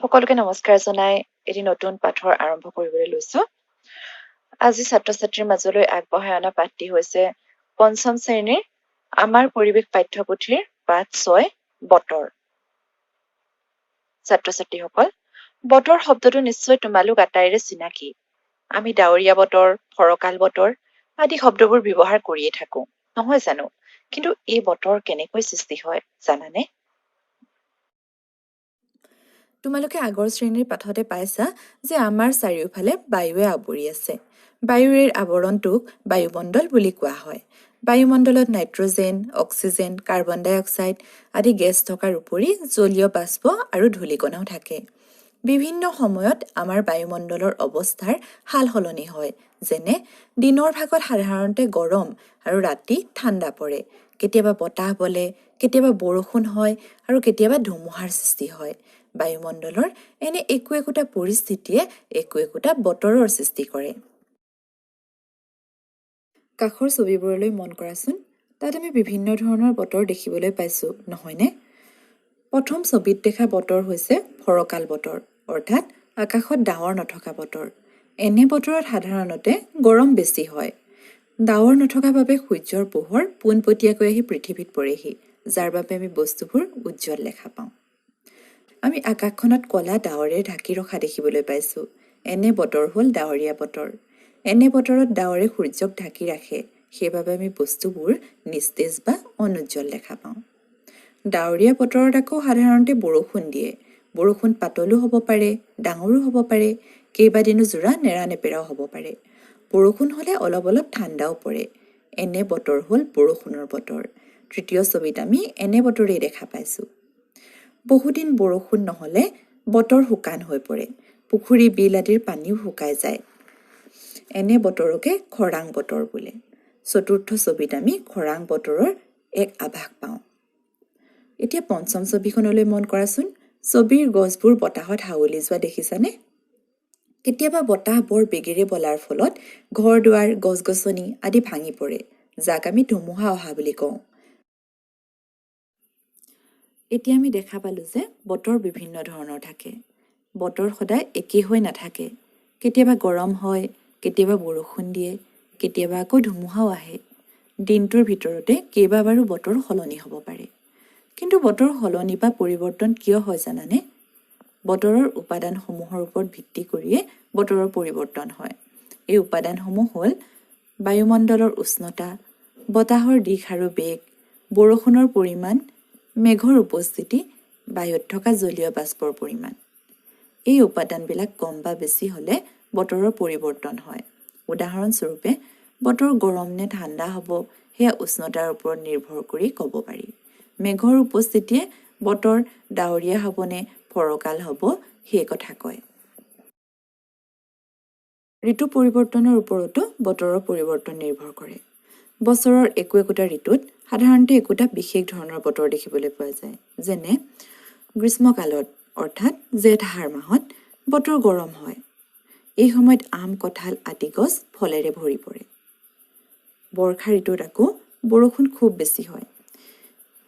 সকলোকে নমস্কাৰ জনাই এটি নতুন পাঠৰ আৰম্ভ কৰিবলৈ লৈছো। আজি ছাত্ৰ ছাত্ৰীৰ মাজলৈ আগবঢ়াই অনা পাঠটি হৈছে পঞ্চম শ্ৰেণীৰ আমাৰ পৰিৱেশ পাঠ্যপুথিৰ পাঠ ৬ বতৰ। ছাত্ৰ ছাত্ৰীসকল, বতৰ শব্দটো নিশ্চয় তোমালোক আটাইৰে চিনাকি। আমি ডাৱৰীয়া বতৰ, ফৰকাল বতৰ আদি শব্দবোৰ ব্যৱহাৰ কৰিয়ে থাকো, নহয় জানো? কিন্তু এই বতৰ কেনেকৈ সৃষ্টি হয় জানানে? তোমালোকে আগৰ শ্ৰেণীৰ পাঠতে পাইছা যে আমাৰ চাৰিওফালে বায়ুৱে আৱৰি আছে। বায়ুৰ আৱৰণটোক বায়ুমণ্ডল বুলি কোৱা হয়। বায়ুমণ্ডলত নাইট্ৰজেন, অক্সিজেন, কাৰ্বন ডাই অক্সাইড আদি গেছ থকাৰ উপৰি জলীয় বাষ্প আৰু ধূলিকণাও থাকে। বিভিন্ন সময়ত আমাৰ বায়ুমণ্ডলৰ অৱস্থাৰ সাল সলনি হয়। যেনে দিনৰ ভাগত সাধাৰণতে গৰম আৰু ৰাতি ঠাণ্ডা পৰে। কেতিয়াবা বতাহ বলে, কেতিয়াবা বৰষুণ হয় আৰু কেতিয়াবা ধুমুহাৰ সৃষ্টি হয়। বায়ুমণ্ডলৰ এনে একো একোটা পৰিস্থিতিয়ে একো একোটা বতৰৰ সৃষ্টি কৰে। কাষৰ ছবিবোৰলৈ মন কৰাচোন। তাত আমি বিভিন্ন ধৰণৰ বতৰ দেখিবলৈ পাইছোঁ, নহয়নে? প্ৰথম ছবিত দেখা বতৰ হৈছে ফৰকাল বতৰ, অৰ্থাৎ আকাশত ডাৱৰ নথকা বতৰ। এনে বতৰত সাধাৰণতে গৰম বেছি হয়। ডাৱৰ নথকা বাবে সূৰ্যৰ পোহৰ পোনপটীয়াকৈ আহি পৃথিৱীত পৰেহি, যাৰ বাবে আমি বস্তুবোৰ উজ্জ্বল দেখা পাওঁ। আমি আকাশখনত ক'লা ডাৱৰে ঢাকি ৰখা দেখিবলৈ পাইছোঁ। এনে বতৰ হ'ল ডাৱৰীয়া বতৰ। এনে বতৰত ডাৱৰে সূৰ্যক ঢাকি ৰাখে, সেইবাবে আমি বস্তুবোৰ নিস্তেজ বা অনুজ্জ্বল দেখা পাওঁ। ডাৱৰীয়া বতৰত আকৌ সাধাৰণতে বৰষুণ দিয়ে। বৰষুণ পাতলো হ'ব পাৰে, ডাঙৰো হ'ব পাৰে, কেইবাদিনো জোৰা নেৰানেপেৰাও হ'ব পাৰে। বৰষুণ হ'লে অলপ অলপ ঠাণ্ডাও পৰে। এনে বতৰ হ'ল বৰষুণৰ বতৰ। তৃতীয় ছবিত আমি এনে বতৰেই দেখা পাইছোঁ। বহুদিন বৰষুণ নহ'লে বতৰ শুকান হৈ পৰে। পুখুৰী, বিল আদিৰ পানীও শুকাই যায়। এনে বতৰকে খৰাং বতৰ বোলে। চতুৰ্থ ছবিত আমি খৰাং বতৰৰ এক আভাস পাওঁ। এতিয়া পঞ্চম ছবিখনলৈ মন কৰাচোন। ছবিৰ গছবোৰ বতাহত হাৱলি যোৱা দেখিছানে? কেতিয়াবা বতাহ বৰ বেগেৰে বলাৰ ফলত ঘৰ দুৱাৰ, গছ গছনি আদি ভাঙি পৰে, যাক আমি ধুমুহা অহা বুলি কওঁ। এতিয়া আমি দেখা পালোঁ যে বতৰ বিভিন্ন ধৰণৰ থাকে। বতৰ সদায় একেই হৈ নাথাকে। কেতিয়াবা গৰম হয়, কেতিয়াবা বৰষুণ দিয়ে, কেতিয়াবা আকৌ ধুমুহাও আহে। দিনটোৰ ভিতৰতে কেইবাবাৰো বতৰ সলনি হ'ব পাৰে। কিন্তু বতৰ সলনি বা পৰিৱৰ্তন কিয় হয় জানানে? বতৰৰ উপাদানসমূহৰ ওপৰত ভিত্তি কৰিয়ে বতৰৰ পৰিৱৰ্তন হয়। এই উপাদানসমূহ হ'ল বায়ুমণ্ডলৰ উষ্ণতা, বতাহৰ দিশ আৰু বেগ, বৰষুণৰ পৰিমাণ, মেঘৰ উপস্থিতি, বায়ুত থকা জলীয় বাষ্পৰ পৰিমাণ। এই উপাদানবিলাক কম বা বেছি হ'লে বতৰৰ পৰিৱৰ্তন হয়। উদাহৰণস্বৰূপে, বতৰ গৰম নে ঠাণ্ডা হ'ব সেয়া উষ্ণতাৰ ওপৰত নিৰ্ভৰ কৰি ক'ব পাৰি। মেঘৰ উপস্থিতিয়ে বতৰ ডাৱৰীয়া হ'বনে ফৰকাল হ'ব সেই কথা কয়। ঋতু পৰিৱৰ্তনৰ ওপৰতো বতৰৰ পৰিৱৰ্তন নিৰ্ভৰ কৰে। বছৰৰ একো একোটা ঋতুত সাধাৰণতে একোটা বিশেষ ধৰণৰ বতৰ দেখিবলৈ পোৱা যায়। যেনে গ্ৰীষ্মকালত অৰ্থাৎ জেঠ-আহাৰ মাহত বতৰ গৰম হয়। এই সময়ত আম, কঁঠাল আদি গছ ফলেৰে ভৰি পৰে। বৰ্ষা ঋতুত আকৌ বৰষুণ খুব বেছি হয়।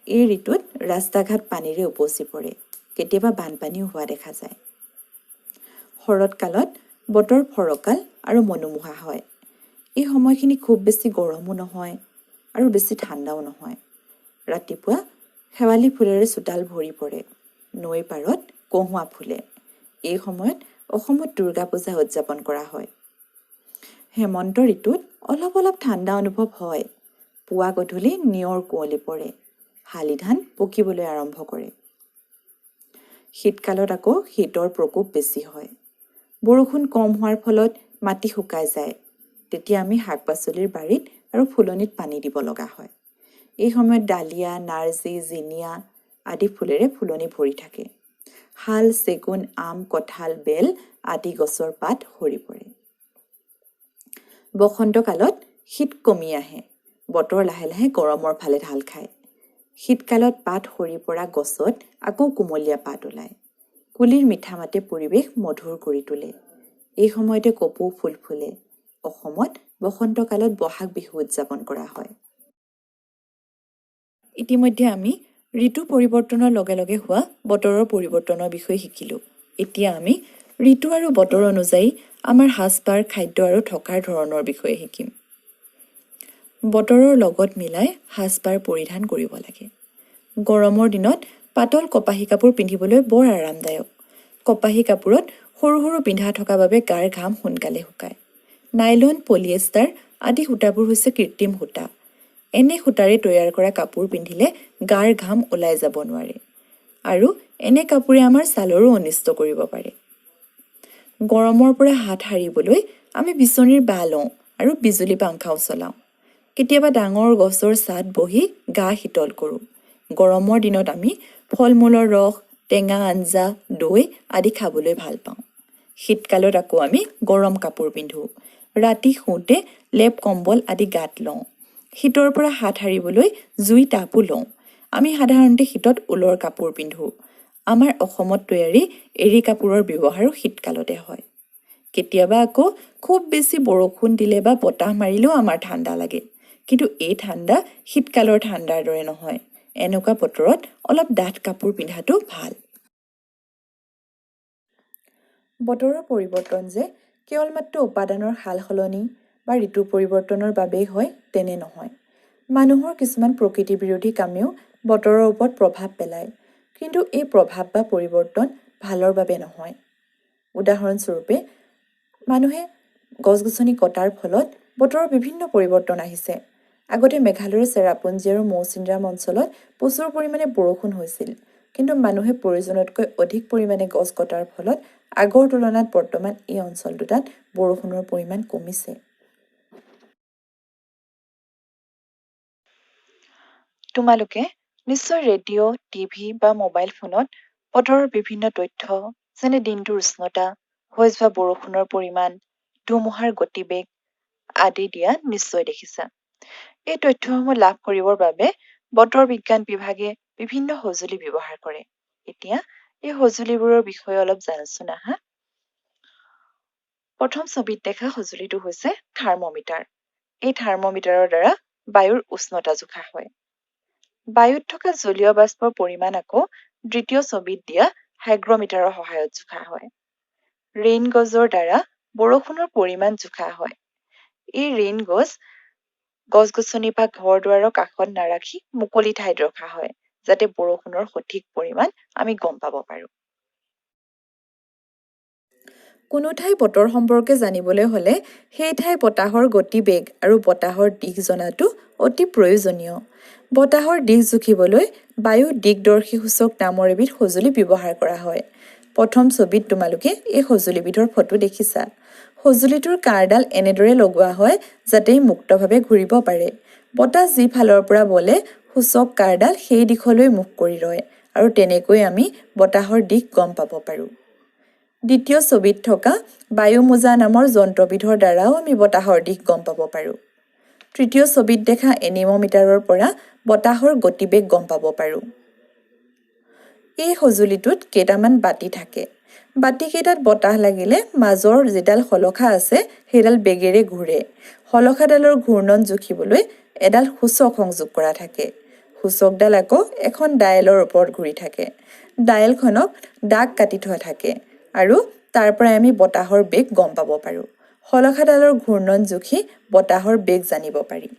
এই ঋতুত ৰাস্তা ঘাট পানীৰে উপচি পৰে। কেতিয়াবা বানপানীও হোৱা দেখা যায়। শৰৎকালত বতৰ ফৰকাল আৰু মনোমোহা হয়। এই সময়খিনি খুব বেছি গৰমো নহয় আৰু বেছি ঠাণ্ডাও নহয়। ৰাতিপুৱা শেৱালি ফুলেৰে চোতাল ভৰি পৰে। নৈৰ পাৰত কহুৱা ফুলে। এই সময়ত অসমত দুৰ্গা পূজা উদযাপন কৰা হয়। হেমন্ত ঋতুত অলপ অলপ ঠাণ্ডা অনুভৱ হয়। পুৱা গধূলি নিয়ৰ কুঁৱলী পৰে। শালি ধান পকিবলৈ আৰম্ভ কৰে। শীতকালত আকৌ শীতৰ প্ৰকোপ বেছি হয়। বৰষুণ কম হোৱাৰ ফলত মাটি শুকাই যায়। তেতিয়া আমি শাক পাচলিৰ বাৰীত আৰু ফুলনিত পানী দিব লগা হয়। এই সময়ত ডালিয়া, নাৰ্জী, জিনিয়া আদি ফুলেৰে ফুলনি ভৰি থাকে। শাল, চেগুন, আম, কঁঠাল, বেল আদি গছৰ পাত সৰি পৰে। বসন্তকালত শীত কমি আহে। বতৰ লাহে লাহে গৰমৰ ফালে ঢাল খায়। শীতকালত পাত সৰি পৰা গছত আকৌ কুমলীয়া পাত ওলায়। কুলিৰ মিঠা মাতে পৰিৱেশ মধুৰ কৰি তোলে। এই সময়তে কপৌ ফুল ফুলে। অসমত বসন্তকালত বহাগ বিহু উদযাপন কৰা হয়। ইতিমধ্যে আমি ঋতু পৰিৱৰ্তনৰ লগে লগে হোৱা বতৰৰ পৰিৱৰ্তনৰ বিষয়ে শিকিলোঁ। এতিয়া আমি ঋতু আৰু বতৰ অনুযায়ী আমাৰ সাজপাৰ, খাদ্য আৰু থকাৰ ধৰণৰ বিষয়ে শিকিম। বতৰৰ লগত মিলাই সাজপাৰ পৰিধান কৰিব লাগে। গৰমৰ দিনত পাতল কপাহী কাপোৰ পিন্ধিবলৈ বৰ আৰামদায়ক। কপাহী কাপোৰত সৰু সৰু পিন্ধা থকা বাবে গাৰ ঘাম সোনকালে শুকায়। নাইলন, পলিয়েষ্টাৰ আদি সূতাবোৰ হৈছে কৃত্ৰিম সূতা। এনে সূতাৰে তৈয়াৰ কৰা কাপোৰ পিন্ধিলে গাৰ ঘাম ওলাই যাব নোৱাৰে আৰু এনে কাপোৰে আমাৰ ছালৰো অনিষ্ট কৰিব পাৰে। গৰমৰ পৰা হাত সাৰিবলৈ আমি বিচনীৰ বাহ লওঁ আৰু বিজুলী পাংখাও চলাওঁ। কেতিয়াবা ডাঙৰ গছৰ ছাঁত বহি গা শীতল কৰোঁ। গৰমৰ দিনত আমি ফল মূলৰ ৰস, টেঙা আঞ্জা, দৈ আদি খাবলৈ ভাল পাওঁ। শীতকালত আকৌ আমি গৰম কাপোৰ পিন্ধোঁ। ৰাতি শুওঁতে লেপ কম্বল আদি গাত লওঁ। শীতৰ পৰা হাত সাৰিবলৈ জুই তাপো লওঁ। আমি সাধাৰণতে শীতত ঊলৰ কাপোৰ পিন্ধোঁ। আমাৰ অসমত তৈয়াৰী এৰী কাপোৰৰ ব্যৱহাৰো শীতকালতে হয়। কেতিয়াবা আকৌ খুব বেছি বৰষুণ দিলে বা বতাহ মাৰিলেও আমাৰ ঠাণ্ডা লাগে। কিন্তু এই ঠাণ্ডা শীতকালৰ ঠাণ্ডাৰ দৰে নহয়। এনেকুৱা বতৰত অলপ ডাঠ কাপোৰ পিন্ধাটো ভাল। বতৰৰ পৰিৱৰ্তন যে কেৱল মাত্ৰ উপাদানৰ সাল সলনি বা ঋতু পৰিৱৰ্তনৰ বাবেই হয় তেনে নহয়। মানুহৰ কিছুমান প্ৰকৃতি বিৰোধী কামেও বতৰৰ ওপৰত প্ৰভাৱ পেলায়। কিন্তু এই প্ৰভাৱ বা পৰিৱৰ্তন ভালৰ বাবে নহয়। উদাহৰণস্বৰূপে, মানুহে গছ-গছনি কটাৰ ফলত বতৰৰ বিভিন্ন পৰিৱৰ্তন আহিছে। আগতে মেঘালয়ৰ চেৰাপুঞ্জী আৰু মৌচিনৰাম অঞ্চলত প্ৰচুৰ পৰিমাণে বৰষুণ হৈছিল। কিন্তু মানুহে প্ৰয়োজনতকৈ অধিক পৰিমাণে গছ কটাৰ ফলত আগৰ তুলনাত বৰ্তমান এই অঞ্চল দুটাত বৰষুণৰ পৰিমাণ কমিছে। তোমালোকে নিশ্চয় ৰেডিঅ', টিভি বা মোবাইল ফোনত বতৰৰ বিভিন্ন তথ্য যেনে দিনটোৰ উষ্ণতা, হৈ যোৱা বৰষুণৰ পৰিমাণ, ধুমুহাৰ গতিবেগ আদি দিয়া নিশ্চয় দেখিছা। এই তথ্যসমূহ লাভ কৰিবৰ বাবে বতৰ বিজ্ঞান বিভাগে বিভিন্ন সঁজুলি ব্যৱহাৰ কৰে। এতিয়া এই সঁজুলিবোৰৰ বিষয়ে অলপ জানোচোন আহা। প্ৰথম ছবিত দেখা সঁজুলিটো হৈছে থাৰ্মোমিটাৰ। এই থাৰ্মোমিটাৰৰ দ্বাৰা বায়ুৰ উষ্ণতা জোখা হয়। বায়ুত থকা জলীয় বাষ্পৰ পৰিমাণ আকৌ দ্বিতীয় ছবিত দিয়া হাইগ্ৰমিটাৰৰ সহায়ত জোখা হয়। ৰেইন গজৰ দ্বাৰা বৰষুণৰ পৰিমাণ জোখা হয়। এই ৰেইন গছ-গছনি বা ঘৰ-দুৱাৰৰ কাষত নাৰাখি মুকলি ঠাইত ৰখা হয়, যাতে বৰষুণৰ সঠিক পৰিমাণ আমি গম পাব পাৰোঁ। কোনো ঠাই বতৰ সম্পৰ্কে জানিবলৈ হ'লে সেই ঠাইৰ বতাহৰ গতিবেগ আৰু বতাহৰ দিশ জনাটো অতি প্ৰয়োজনীয়। বতাহৰ দিশ জুখিবলৈ বায়ু দিগদৰ্শী সূচক নামৰ এবিধ সঁজুলি ব্যৱহাৰ কৰা হয়। প্ৰথম ছবিত তোমালোকে এই সঁজুলিবিধৰ ফটো দেখিছা। সঁজুলিটোৰ কাঁড়ডাল এনেদৰে লগোৱা হয় যাতে ই মুক্তভাৱে ঘূৰিব পাৰে। বতাহ যি ফালৰ পৰা বলে সূচক কাঁড়ডাল সেই দিশলৈ মুখ কৰি ৰয় আৰু তেনেকৈ আমি বতাহৰ দিশ গম পাব পাৰোঁ। দ্বিতীয় ছবিত থকা বায়ু মোজা নামৰ যন্ত্ৰবিধৰ দ্বাৰাও আমি বতাহৰ দিশ গম পাব পাৰোঁ। তৃতীয় ছবিত দেখা এনিমোমিটাৰৰ পৰা বতাহৰ গতিবেগ গম পাব পাৰোঁ। এই সঁজুলিটোত কেইটামান বাতি থাকে। বাতিকেইটাত বতাহ লাগিলে মাজৰ যিডাল শলখা আছে সেইডাল বেগেৰে ঘূৰে। শলখাডালৰ ঘূৰ্ণন জুখিবলৈ এডাল সূচক সংযোগ কৰা থাকে। সূচকডাল আকৌ এখন ডায়েলৰ ওপৰত ঘূৰি থাকে। ডায়েলখনক দাগ কাটি থোৱা থাকে আৰু তাৰ পৰাই আমি বতাহৰ বেগ গম পাব পাৰোঁ। শলখাডালৰ ঘূৰ্ণন জুখি বতাহৰ বেগ জানিব পাৰি।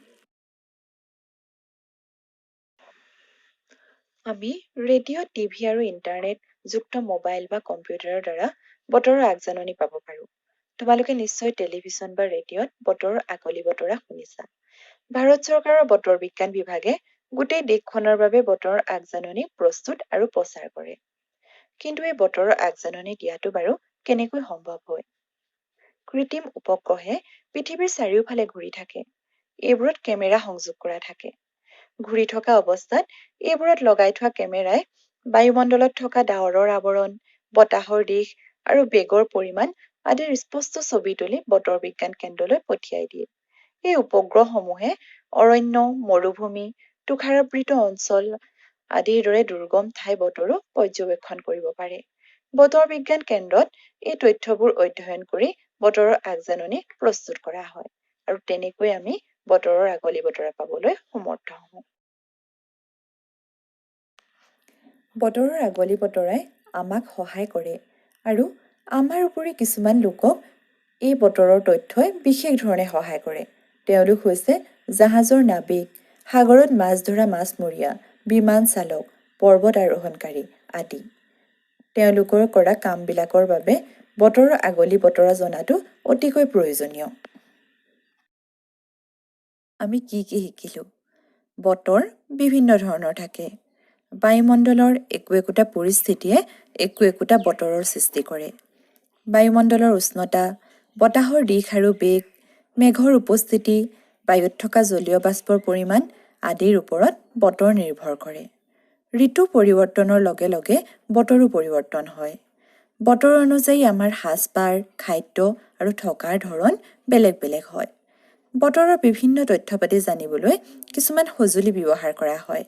আমি ৰেডিঅ', টিভি আৰু ইণ্টাৰনেট যুক্ত মোবাইল বা কম্পিউটাৰৰ দ্বাৰা বতৰৰ আগজাননী পাব পাৰোঁ। তোমালোকে নিশ্চয় টেলিভিছন বা ৰেডিঅ'ত বতৰৰ আগলি বতৰা শুনিছা। ভাৰত চৰকাৰৰ বতৰ বিজ্ঞান বিভাগে গোটেই দেশখনৰ বাবে বতৰৰ আগজাননী প্ৰস্তুত আৰু প্ৰচাৰ কৰে। কিন্তু এই বতৰৰ আগজাননী দিয়াটো বাৰু কেনেকৈ সম্ভৱ হয়? কৃত্ৰিম উপগ্ৰহে পৃথিৱীৰ চাৰিওফালে ঘূৰি থাকে। এইবোৰত কেমেৰা সংযোগ কৰা থাকে। ঘূৰি থকা অৱস্থাত এইবোৰত লগাই থোৱা কেমেৰাই বায়ুমণ্ডলত থকা ডাৱৰৰ আৱৰণ, বতাহৰ দিশ আৰু বেগৰ পৰিমাণ আদিৰ স্পষ্ট ছবি তুলি বতৰ বিজ্ঞান কেন্দ্ৰলৈ পঠিয়াই দিয়ে। এই উপগ্ৰহসমূহে অৰণ্য, মৰুভূমি, তুষাৰাবৃত অঞ্চল আদিৰ দৰে দুৰ্গম ঠাই বতৰো পৰ্যবেক্ষণ কৰিব পাৰে। বতৰ বিজ্ঞান কেন্দ্ৰত এই তথ্যবোৰ অধ্যয়ন কৰি বতৰৰ আগজাননী প্ৰস্তুত কৰা হয় আৰু তেনেকৈ আমি বতৰৰ আগলি বতৰা পাবলৈ সমৰ্থ হওঁ। বতৰৰ আগলি বতৰাই আমাক সহায় কৰে আৰু আমাৰ উপৰি কিছুমান লোকক এই বতৰৰ তথ্যই বিশেষ ধৰণে সহায় কৰে। তেওঁলোক হৈছে জাহাজৰ নাবিক, সাগৰত মাছ ধৰা মাছমৰীয়া, বিমান চালক, পৰ্বত আৰোহণকাৰী আদি। তেওঁলোকৰ কৰা কামবিলাকৰ বাবে বতৰৰ আগলি বতৰা জনাটো অতিকৈ প্ৰয়োজনীয়। আমি কি শিকিলোঁ? বতৰ বিভিন্ন ধৰণৰ থাকে। বায়ুমণ্ডলৰ একো একোটা পৰিস্থিতিয়ে একো একোটা বতৰৰ সৃষ্টি কৰে। বায়ুমণ্ডলৰ উষ্ণতা, বতাহৰ দিশ আৰু বেগ, মেঘৰ উপস্থিতি, বায়ুত থকা জলীয় বাষ্পৰ পৰিমাণ আদিৰ ওপৰত বতৰ নিৰ্ভৰ কৰে। ঋতু পৰিৱৰ্তনৰ লগে লগে বতৰো পৰিৱৰ্তন হয়। বতৰ অনুযায়ী আমাৰ সাজপাৰ, খাদ্য আৰু থকাৰ ধৰণ বেলেগ বেলেগ হয়। বতৰৰ বিভিন্ন তথ্য পাতি জানিবলৈ কিছুমান সঁজুলি ব্যৱহাৰ কৰা হয়।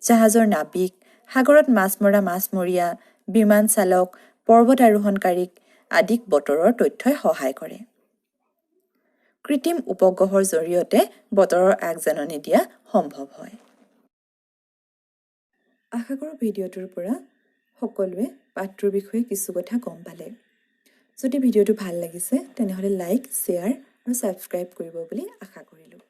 জাহাজৰ নাবিক, সাগৰত মাছ মৰা মাছমৰীয়া, বিমান চালক, পৰ্বত আৰোহণকাৰীক আদিক বতৰৰ তথ্যই সহায় কৰে। কৃত্ৰিম উপগ্ৰহৰ জৰিয়তে বতৰৰ আগজাননী দিয়া সম্ভৱ হয়। আশা কৰোঁ ভিডিঅ'টোৰ পৰা সকলোৱে পাঠটোৰ বিষয়ে কিছু কথা গম পালে। যদি ভিডিঅ'টো ভাল লাগিছে তেনেহ'লে লাইক, শ্বেয়াৰ আৰু ছাবস্ক্ৰাইব কৰিব বুলি আশা কৰিলোঁ।